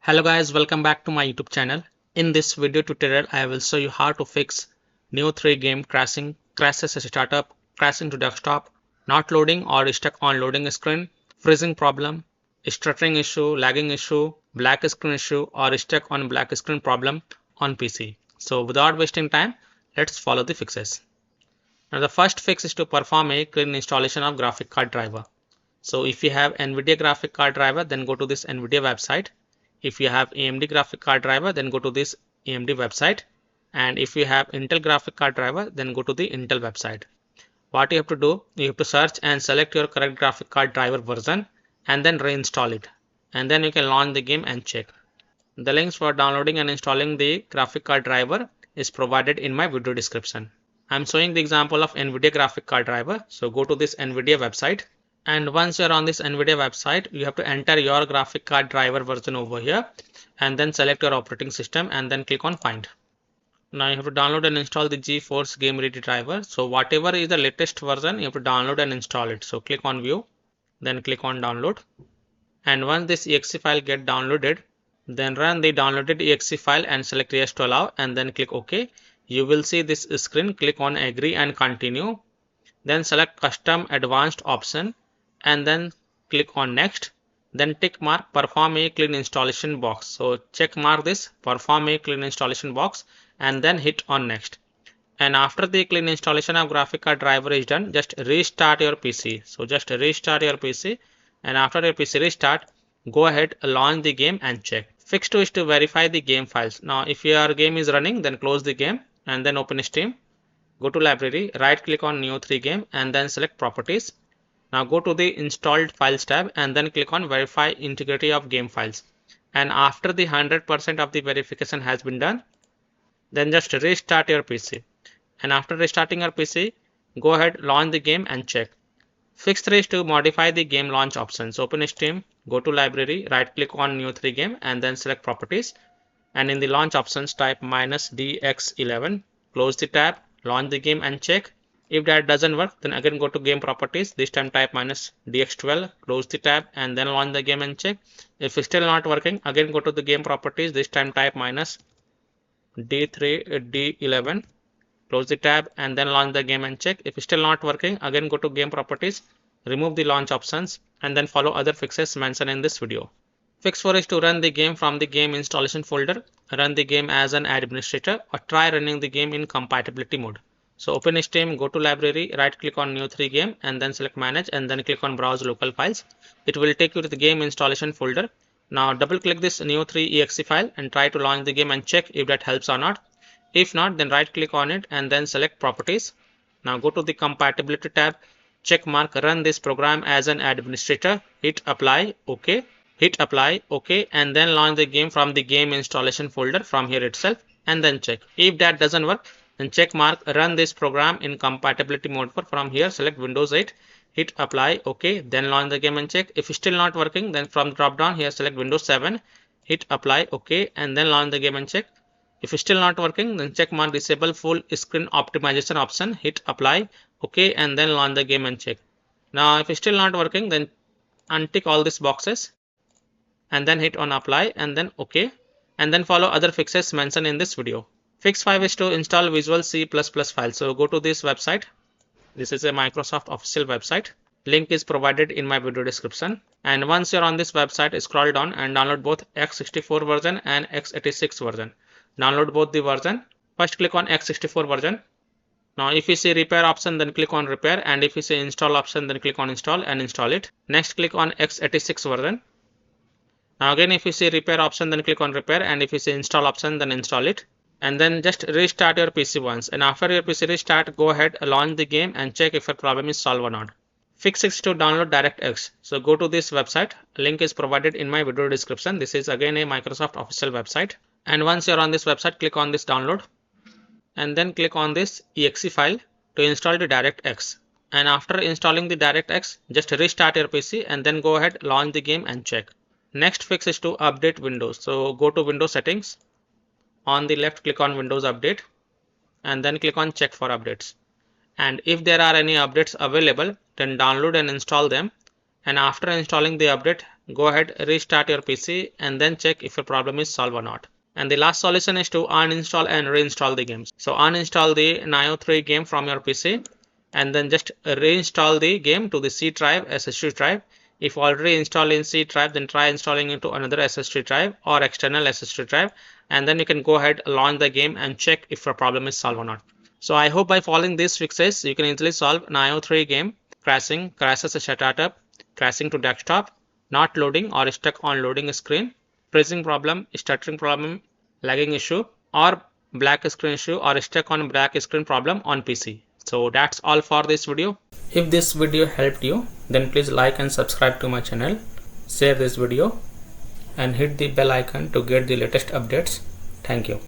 Hello guys, welcome back to my YouTube channel. In this video tutorial, I will show you how to fix Nioh 3 game crashes as a startup, crashing to desktop, not loading or stuck on loading screen, freezing problem, stuttering issue, lagging issue, black screen issue or stuck on black screen problem on PC. So without wasting time, let's follow the fixes. Now the first fix is to perform a clean installation of graphic card driver. So if you have NVIDIA graphic card driver, then go to this NVIDIA website. If you have AMD graphic card driver, then go to this AMD website. And if you have Intel graphic card driver, then go to the Intel website. What you have to do, you have to search and select your correct graphic card driver version and then reinstall it. And then you can launch the game and check. The links for downloading and installing the graphic card driver is provided in my video description. I'm showing the example of NVIDIA graphic card driver. So go to this NVIDIA website. And once you're on this NVIDIA website, you have to enter your graphic card driver version over here and then select your operating system and then click on find. Now you have to download and install the GeForce Game Ready driver. So whatever is the latest version, you have to download and install it. So click on view, then click on download. And once this exe file get downloaded, then run the downloaded exe file and select yes to allow and then click OK. You will see this screen. Click on agree and continue. Then select custom advanced option and then click on next, then tick mark perform a clean installation box. So check mark this perform a clean installation box and then hit on next. And after the clean installation of graphic card driver is done, just restart your PC. So just restart your PC, and after your PC restart, go ahead, launch the game and check. Fix 2 is to verify the game files. Now if your game is running, then close the game and then open Steam. Go to library, right click on Nioh 3 game and then select properties. Now go to the installed files tab and then click on verify integrity of game files. And after the 100% of the verification has been done, then just restart your PC. And after restarting your PC, go ahead, launch the game and check. Fix 3 is to modify the game launch options. Open Steam, go to library, right click on Nioh 3 game and then select properties. And in the launch options type -DX11, close the tab, launch the game and check. If that doesn't work, then again go to game properties, this time type -DX12, close the tab and then launch the game and check. If it's still not working, again go to the game properties, this time type -D3D11, close the tab and then launch the game and check. If it's still not working, again go to game properties, remove the launch options and then follow other fixes mentioned in this video. Fix 4 is to run the game from the game installation folder, run the game as an administrator or try running the game in compatibility mode. So open Steam, go to library, right click on Nioh 3 game and then select manage and then click on browse local files. It will take you to the game installation folder. Now double click this Nioh 3 exe file and try to launch the game and check if that helps or not. If not, then right click on it and then select properties. Now go to the compatibility tab, check mark run this program as an administrator, hit apply, OK. Hit apply, OK, and then launch the game from the game installation folder from here itself and then check. If that doesn't work, then check mark run this program in compatibility mode. From here select Windows 8, hit apply, OK, then launch the game and check. If it's still not working, then from drop down here select Windows 7, hit apply, OK, and then launch the game and check. If it's still not working, then check mark disable full screen optimization option, hit apply, OK, and then launch the game and check. Now if it's still not working, then untick all these boxes and then hit on apply and then OK, and then follow other fixes mentioned in this video. Fix 5 is to install Visual C++ file. So go to this website. This is a Microsoft official website. Link is provided in my video description. And once you're on this website, scroll down and download both x64 version and x86 version. Download both the version. First click on x64 version. Now if you see repair option, then click on repair, and if you see install option, then click on install and install it. Next click on x86 version. Now again if you see repair option, then click on repair, and if you see install option, then install it. And then just restart your PC once, and after your PC restart, go ahead, launch the game and check if your problem is solved or not. Fix 6 to download DirectX. So go to this website. Link is provided in my video description. This is again a Microsoft official website. And once you're on this website, click on this download and then click on this exe file to install the DirectX. And after installing the DirectX, just restart your PC and then go ahead, launch the game and check. Next fix is to update Windows. So go to Windows settings. On the left, click on Windows Update and then click on Check for updates. And if there are any updates available, then download and install them. And after installing the update, go ahead, restart your PC and then check if your problem is solved or not. And the last solution is to uninstall and reinstall the games. So uninstall the Nioh 3 game from your PC and then just reinstall the game to the C drive, SSD drive. If already installed in C drive, then try installing into another SSD drive or external SSD drive, and then you can go ahead, launch the game and check if your problem is solved or not. So I hope by following these fixes, you can easily solve Nioh 3 game crashing, crashes a startup, crashing to desktop, not loading or stuck on loading screen, freezing problem, stuttering problem, lagging issue, or black screen issue or stuck on black screen problem on PC. So that's all for this video. If this video helped you, then please like and subscribe to my channel, share this video and hit the bell icon to get the latest updates. Thank you.